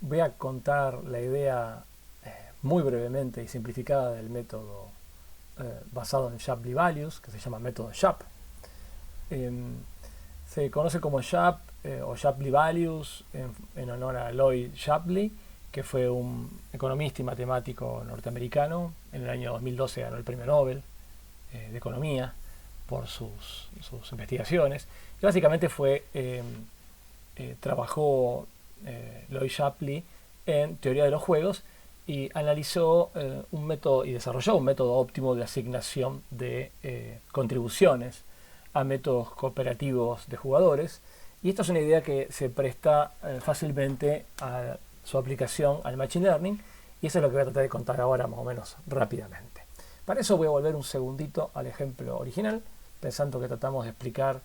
voy a contar la idea muy brevemente y simplificada del método basado en Shapley Values, que se llama método SHAP. Se conoce como SHAP o Shapley Values en honor a Lloyd Shapley, que fue un economista y matemático norteamericano. En el año 2012 ganó el premio Nobel de Economía por sus investigaciones. Y básicamente trabajó Lloyd Shapley en teoría de los juegos y analizó un método y desarrolló un método óptimo de asignación de contribuciones a métodos cooperativos de jugadores. Y esta es una idea que se presta fácilmente a su aplicación al Machine Learning, y eso es lo que voy a tratar de contar ahora más o menos rápidamente. Para eso voy a volver un segundito al ejemplo original, pensando que tratamos de explicar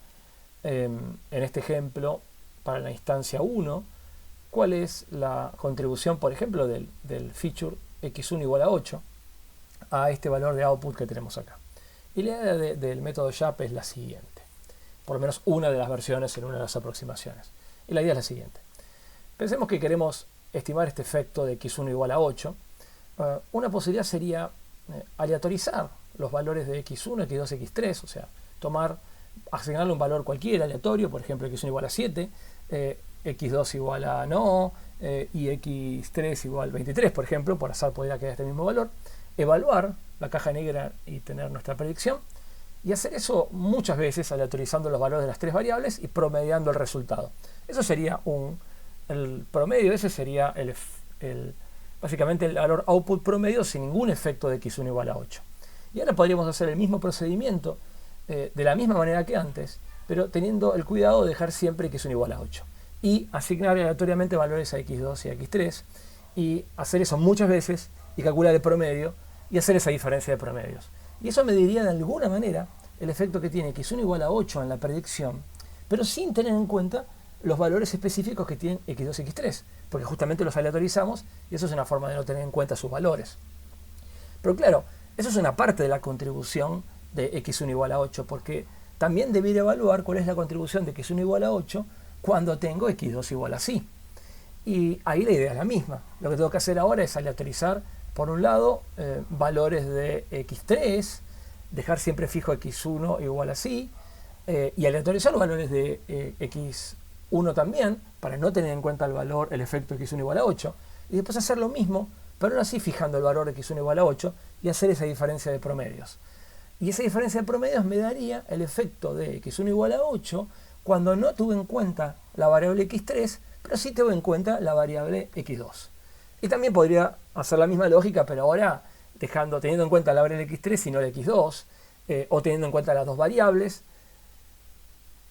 en este ejemplo para la instancia 1 cuál es la contribución, por ejemplo, del feature x1 igual a 8 a este valor de output que tenemos acá. Y la idea del método SHAP es la siguiente, por lo menos una de las versiones en una de las aproximaciones. Y la idea es la siguiente. Pensemos que queremos estimar este efecto de x1 igual a 8. Una posibilidad sería aleatorizar los valores de x1, x2, x3, o sea, asignarle un valor cualquiera aleatorio, por ejemplo, x1 igual a 7, x2 igual a no, y x3 igual a 23, por ejemplo, por azar podría quedar este mismo valor, evaluar la caja negra y tener nuestra predicción, y hacer eso muchas veces aleatorizando los valores de las tres variables y promediando el resultado. Eso sería el promedio, ese sería básicamente el valor output promedio sin ningún efecto de x1 igual a 8. Y ahora podríamos hacer el mismo procedimiento de la misma manera que antes, pero teniendo el cuidado de dejar siempre x1 igual a 8 y asignar aleatoriamente valores a x2 y a x3 y hacer eso muchas veces y calcular el promedio y hacer esa diferencia de promedios. Y eso mediría de alguna manera el efecto que tiene x1 igual a 8 en la predicción, pero sin tener en cuenta los valores específicos que tienen x2 y x3, porque justamente los aleatorizamos y eso es una forma de no tener en cuenta sus valores. Pero claro, eso es una parte de la contribución de x1 igual a 8, porque también debería evaluar cuál es la contribución de x1 igual a 8 cuando tengo x2 igual a sí. Y ahí la idea es la misma. Lo que tengo que hacer ahora es aleatorizar, por un lado, valores de x3, dejar siempre fijo x1 igual a sí, y aleatorizar los valores de x1 también, para no tener en cuenta el efecto x1 igual a 8, y después hacer lo mismo, pero ahora sí fijando el valor de x1 igual a 8 y hacer esa diferencia de promedios. Y esa diferencia de promedios me daría el efecto de x1 igual a 8 cuando no tuve en cuenta la variable x3, pero sí tuve en cuenta la variable x2. Y también podría hacer la misma lógica, pero ahora teniendo en cuenta la variable x3 y no la x2, o teniendo en cuenta las dos variables.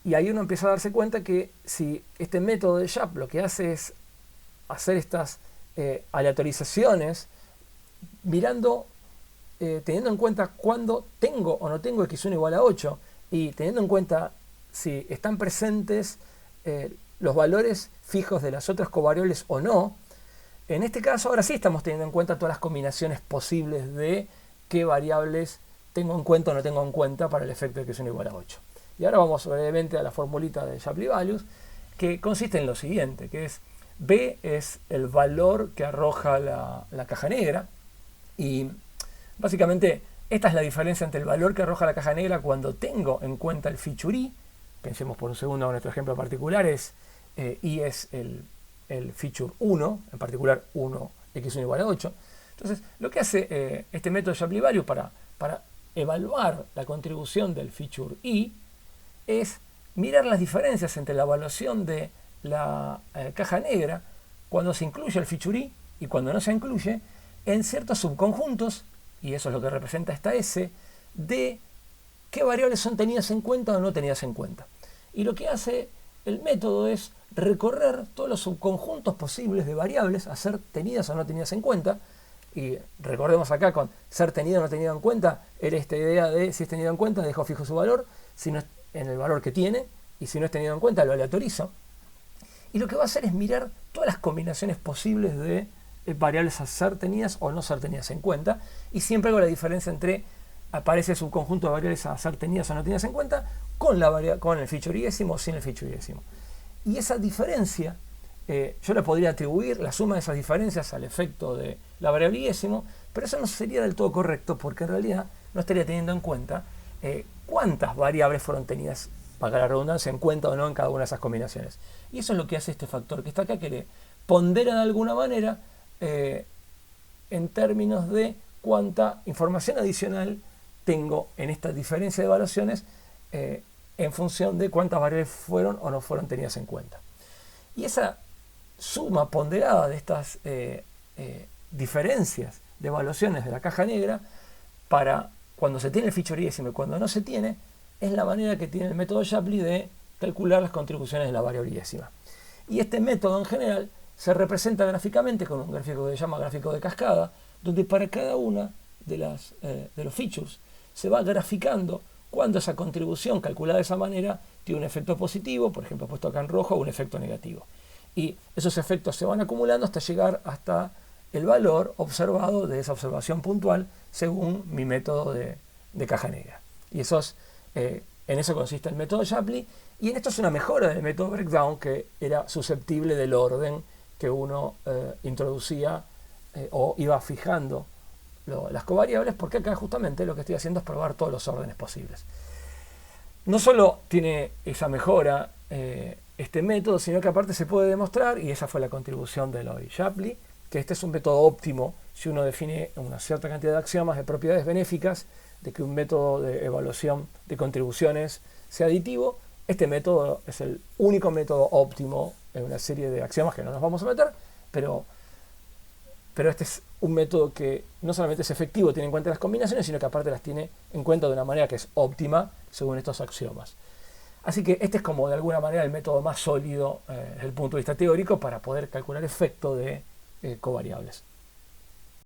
Y ahí uno empieza a darse cuenta que si este método de SHAP lo que hace es hacer estas aleatorizaciones, teniendo en cuenta cuándo tengo o no tengo x1 igual a 8, y teniendo en cuenta si están presentes los valores fijos de las otras covariables o no, en este caso ahora sí estamos teniendo en cuenta todas las combinaciones posibles de qué variables tengo en cuenta o no tengo en cuenta para el efecto de x1 igual a 8. Y ahora vamos brevemente a la formulita de Shapley Values, que consiste en lo siguiente, que es B es el valor que arroja la caja negra, y básicamente esta es la diferencia entre el valor que arroja la caja negra cuando tengo en cuenta el feature I. Pensemos por un segundo en nuestro ejemplo particular, I es el feature 1, en particular 1, x1 igual a 8. Entonces, lo que hace este método de Shapley Value para evaluar la contribución del feature I es mirar las diferencias entre la evaluación de la caja negra cuando se incluye el feature I y cuando no se incluye en ciertos subconjuntos, y eso es lo que representa esta S, de qué variables son tenidas en cuenta o no tenidas en cuenta. Y lo que hace el método es recorrer todos los subconjuntos posibles de variables a ser tenidas o no tenidas en cuenta. Y recordemos acá con ser tenido o no tenido en cuenta, era esta idea de si es tenido en cuenta dejo fijo su valor, si no es en el valor que tiene, y si no es tenido en cuenta lo aleatorizo. Y lo que va a hacer es mirar todas las combinaciones posibles de variables a ser tenidas o no ser tenidas en cuenta, y siempre hago la diferencia entre aparece el subconjunto de variables a ser tenidas o no tenidas en cuenta con el feature iésimo o sin el feature iésimo. Y esa diferencia yo le podría atribuir la suma de esas diferencias al efecto de la variable y-ésimo, pero eso no sería del todo correcto porque en realidad no estaría teniendo en cuenta cuántas variables fueron tenidas, para la redundancia, en cuenta o no en cada una de esas combinaciones. Y eso es lo que hace este factor que está acá, que le pondera de alguna manera en términos de cuánta información adicional tengo en esta diferencia de evaluaciones en función de cuántas variables fueron o no fueron tenidas en cuenta. Y esa suma ponderada de estas diferencias de evaluaciones de la caja negra para cuando se tiene el feature y-ésimo y cuando no se tiene, es la manera que tiene el método Shapley de calcular las contribuciones de la variable y-ésima. Y este método en general se representa gráficamente con un gráfico que se llama gráfico de cascada, donde para cada una de los features se va graficando cuando esa contribución calculada de esa manera tiene un efecto positivo, por ejemplo puesto acá en rojo, o un efecto negativo. Y esos efectos se van acumulando hasta llegar hasta el valor observado de esa observación puntual según mi método de caja negra. Y en eso consiste el método Shapley, y en esto es una mejora del método Breakdown, que era susceptible del orden que uno introducía o iba fijando las covariables, porque acá justamente lo que estoy haciendo es probar todos los órdenes posibles. No solo tiene esa mejora este método, sino que aparte se puede demostrar, y esa fue la contribución de Lloyd Shapley, que este es un método óptimo si uno define una cierta cantidad de axiomas de propiedades benéficas de que un método de evaluación de contribuciones sea aditivo. Este método es el único método óptimo en una serie de axiomas que no nos vamos a meter, pero este es un método que no solamente es efectivo, tiene en cuenta las combinaciones, sino que aparte las tiene en cuenta de una manera que es óptima según estos axiomas. Así que este es como de alguna manera el método más sólido desde el punto de vista teórico para poder calcular efecto de covariables.